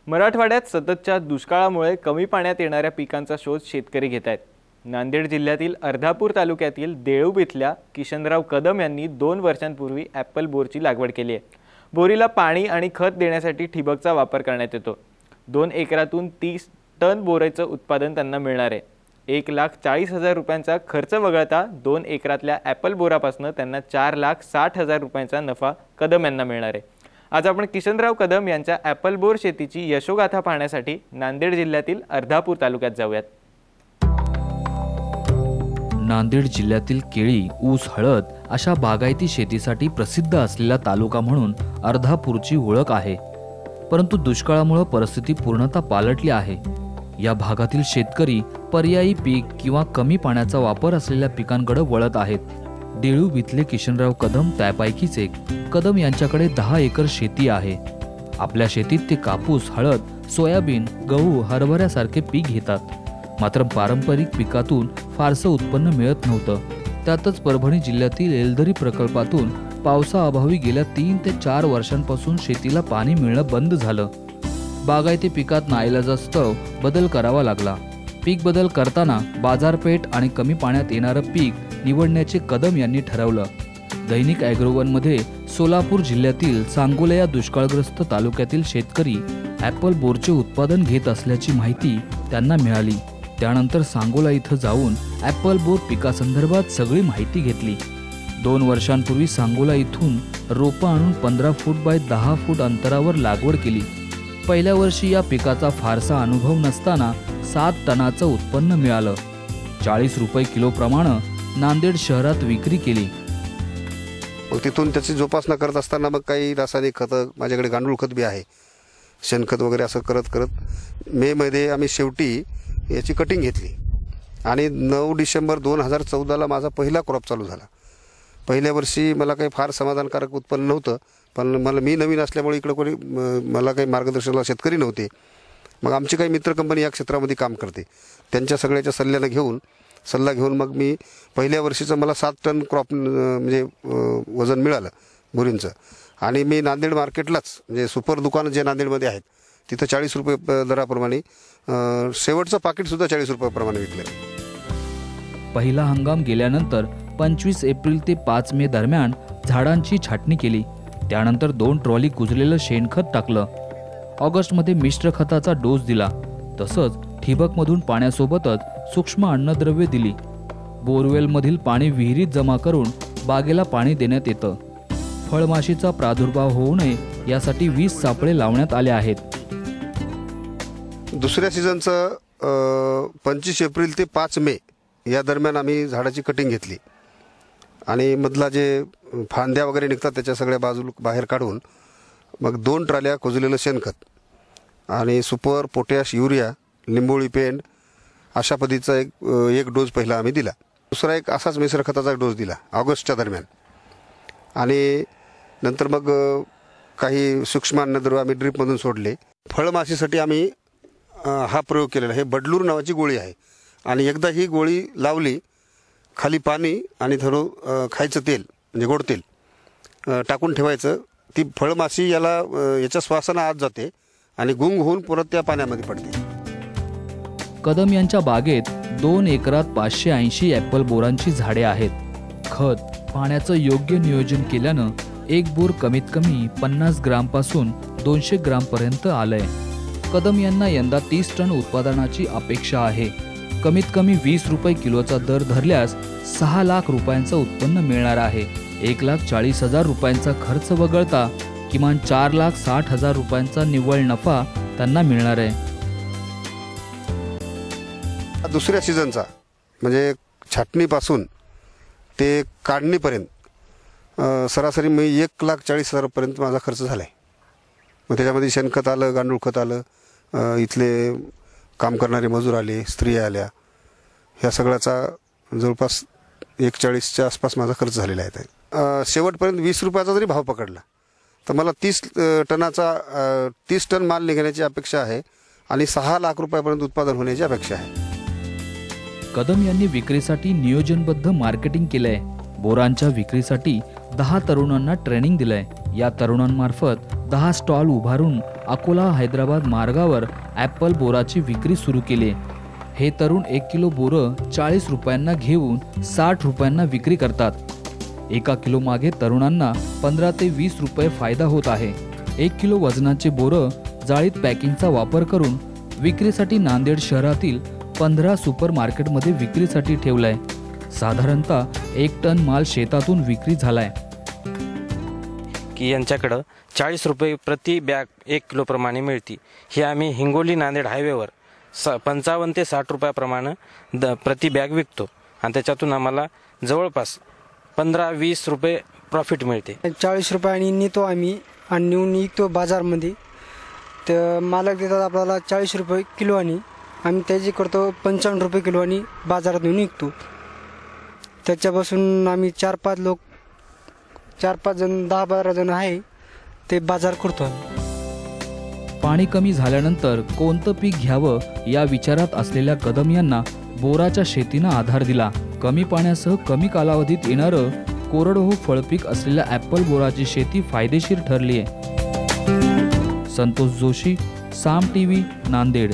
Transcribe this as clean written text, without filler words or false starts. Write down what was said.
मराठवाड्यात सततच्या दुष्काळामुळे कमी पाण्यात येणाऱ्या पिकांचा शोध शेतकरी घेत आहेत। नांदेड जिल्ह्यातील अर्धापूर तालुक्यातील देळूब इथल्या किशनराव कदम यांनी 2 वर्षांपूर्वी ॲपल बोरची लागवड केली आहे। बोरीला पाणी आणि खत देण्यासाठी ठिबकचा वापर करण्यात येतो। 2 एकरातून 30 टन बोराचं उत्पादन त्यांना मिळणार आहे। 1,40,000 रुपयांचा खर्च वगळता 2 एकरातल्या ॲपल बोरापासून त्यांना 4,60,000 रुपयांचा नफा कदम यांना मिळणार आहे। आज आपण किशनराव कदम यांच्या ॲपल बोर शेतीची यशोगाथा पाहण्यासाठी नांदेड जिल्ह्यातील अर्धापूर तालुक्यात जाऊयात। नांदेड जिल्ह्यातील केळी, ऊस, हळद अशा बागायती शेतीसाठी प्रसिद्ध असलेला तालुका म्हणून अर्धापूरची ओळख आहे। परंतु दुष्काळामुळे परिस्थिती पूर्णतः पालटली आहे। या भागातील शेतकरी पर्यायी पीक किंवा कमी पाण्याचा वापर असलेल्या पिकांकडे वळत आहेत। देळूब इथले किशनराव कदम त्यापैकीच एक। कदम यांच्याकडे 10 एकर शेती आहे। आपल्या शेतीत ते कापूस, हळद, सोयाबीन, गहू, हरभऱ्यासारखे पीक घेतात। मात्र पारंपरिक पिकातून फारसं उत्पन्न मिळत नव्हतं। त्यातच परभणी जिल्ह्यातील एलदरी प्रकल्पातून पावसाअभावी गेल्या 3 ते 4 वर्षांपासून शेतीला पाणी मिळणं बंद झालं। बागायती पिकात नाईलाजास्तव बदल करावा लागला। पीक बदल करताना बाजारपेठ आणि कमी पाण्यात येणारं पीक निवडण्याचे कदम यांनी ठरवलं। दैनिक ॲग्रोवनमध्ये सोलापूर जिल्ह्यातील सांगोला या दुष्काळग्रस्त तालुक्यातील शेतकरी ॲपल बोरचे उत्पादन घेत असल्याची माहिती त्यांना मिळाली। त्यानंतर सांगोला इथं जाऊन ॲपल बोर पिकासंदर्भात सगळी माहिती घेतली। 2 वर्षांपूर्वी सांगोला इथून रोपं आणून 15 फूट बाय 10 फूट अंतरावर लागवड केली। पहिल्या वर्षी या पिकाचा फारसा अनुभव नसताना 7 टनाचं उत्पन्न मिळालं। 40 रुपये किलो प्रमाणे नांदेड शहरात विक्री केली। मग तिथून त्याची जोपासना करत असताना मग काही रासायनिक खतं, माझ्याकडे गांडूळ खत बी आहे, शेणखत वगैरे असं करत करत मे मध्ये आम्ही शेवटी याची कटिंग घेतली आणि 9 डिसेंबर 2014ला माझा पहिला क्रॉप चालू झाला। पहिल्या वर्षी मला काही फार समाधानकारक उत्पन्न नव्हतं, पण मी नवीन असल्यामुळे इकडे कोणी मला काही मार्गदर्शनाला शेतकरी नव्हते। मग आमची काही मित्र कंपनी या क्षेत्रामध्ये काम करते, त्यांच्या सगळ्याच्या सल्ला घेऊन मग मी पहिल्या वर्षीचं मला 7 टन क्रॉप म्हणजे वजन मिळालं बोरींचं। आणि मी नांदेड मार्केटलाच म्हणजे सुपर दुकानं जे नांदेडमध्ये आहेत तिथं 40 रुपये दराप्रमाणे शेवटचं पाकिटसुद्धा 40 रुपयाप्रमाणे विकलं। पहिला हंगाम गेल्यानंतर 25 एप्रिल ते 5 मे दरम्यान झाडांची छाटणी केली। त्यानंतर 2 ट्रॉली कुजलेलं शेणखत टाकलं। ऑगस्टमध्ये मिश्र खताचा डोस दिला। तसंच ठिबकमधून पाण्यासोबतच सूक्ष्म अन्नद्रव्ये दिली। बोरवेलमधील पाणी विहिरीत जमा करून बागेला पाणी देण्यात येतं। फळमाशीचा प्रादुर्भाव होऊ नये यासाठी 20 सापळे लावण्यात आले आहेत। दुसऱ्या सीझनचं 25 एप्रिल ते 5 मे या दरम्यान आम्ही झाडाची कटिंग घेतली आणि मधला जे फांद्या वगैरे निघतात त्याच्या सगळ्या बाजूला बाहेर काढून मग 2 ट्रॉल्या कुजलेलं शेणखत आणि सुपर, पोटॅश, युरिया, लिंबोळी पेंड अशा पद्धतीचा एक डोस पहिला आम्ही दिला। दुसरा एक असाच मिश्र खताचा डोस दिला ऑगस्टच्या दरम्यान। आणि नंतर मग काही सूक्ष्म अन्नद्रव्य आम्ही ड्रीपमधून सोडले। फळमाशीसाठी आम्ही हा प्रयोग केलेला आहे। बडलूर नावाची गोळी आहे आणि एकदा ही गोळी लावली, खाली पाणी आणि थोडं खायचं तेल म्हणजे गोड तेल टाकून ठेवायचं। ती फळमाशी याच्या श्वासानं आत जाते आणि गुंग होऊन परत त्या पाण्यामध्ये पडते। कदम यांच्या बागेत 2 एकरात 580 ॲपल बोरांची झाडे आहेत। खत, पाण्याचं योग्य नियोजन केल्यानं एक बोर कमीत कमी 50 ग्रामपासून 200 ग्रामपर्यंत आलंय। कदम यांना यंदा 30 टन उत्पादनाची अपेक्षा आहे। कमीत कमी 20 रुपये किलोचा दर धरल्यास 6 लाख रुपयांचं उत्पन्न मिळणार आहे। 1,40,000 रुपयांचा खर्च वगळता किमान 4,60,000 रुपयांचा निव्वळ नफा त्यांना मिळणार आहे। दुसऱ्या सीझनचा म्हणजे छाटणीपासून ते काढणीपर्यंत सरासरी मी 1,40,000 पर्यंत माझा खर्च झाला आहे। मग त्याच्यामध्ये शेणखत आलं, गांडूळ खत आलं, इथले काम करणारे मजूर आले, स्त्रिया आल्या, ह्या सगळ्याचा जवळपास 1,40,000च्या आसपास माझा खर्च झालेला आहे। शेवटपर्यंत 20 रुपयाचा जरी भाव पकडला तर मला 30 टन माल निघण्याची अपेक्षा आहे आणि 6 लाख रुपयापर्यंत उत्पादन होण्याची अपेक्षा आहे। कदम यांनी विक्रीसाठी नियोजनबद्ध मार्केटिंग केलंय। बोरांच्या विक्रीसाठी 10 तरुणांना ट्रेनिंग दिलंय। या तरुणांमार्फत 10 स्टॉल उभारून अकोला हैदराबाद मार्गावर ॲपल बोराची विक्री सुरू केली. हे तरुण 1 किलो बोरं 40 रुपयांना घेऊन 60 रुपयांना विक्री करतात. 1 किलो मागे तरुणांना 15 ते 20 रुपये फायदा होत आहे. 1 किलो वजनाचे बोरं जाळीत पॅकिंगचा वापर करून विक्रीसाठी नांदेड शहरातील 15 सुपर मार्केटमध्ये विक्रीसाठी ठेवलाय. साधारणतः 1 टन माल शेतातून विक्री झालाय. की यांच्याकडं 40 रुपये प्रति बॅग 1 किलो प्रमाणे मिळते. ही आम्ही हिंगोली नांदेड हायवेवर 55 ते 60 रुपयाप्रमाणे प्रति बॅग विकतो आणि त्याच्यातून आम्हाला जवळपास 15-20 रुपये प्रॉफिट मिळते. 40 रुपयांनी नेतो आम्ही आणि नेऊन विकतो बाजारमध्ये. तर मालक देतात आपल्याला 40 रुपये किलो आणि आम्ही त्याची करतो 55 रुपये किलो आणि बाजारात नेऊन विकतो. त्याच्यापासून आम्ही 4-5 लोक 4-5 जण 10-12 जण आहे ते बाजार करतो. पाणी कमी झाल्यानंतर कोणतं पीक घ्यावं या विचारात असलेल्या कदम यांना बोराच्या शेतीनं आधार दिला. कमी पाण्यासह कमी कालावधीत येणारं कोरडवाहू फळपीक असलेल्या ॲपल बोराची शेती फायदेशीर ठरली आहे. संतोष जोशी, साम टीव्ही, नांदेड.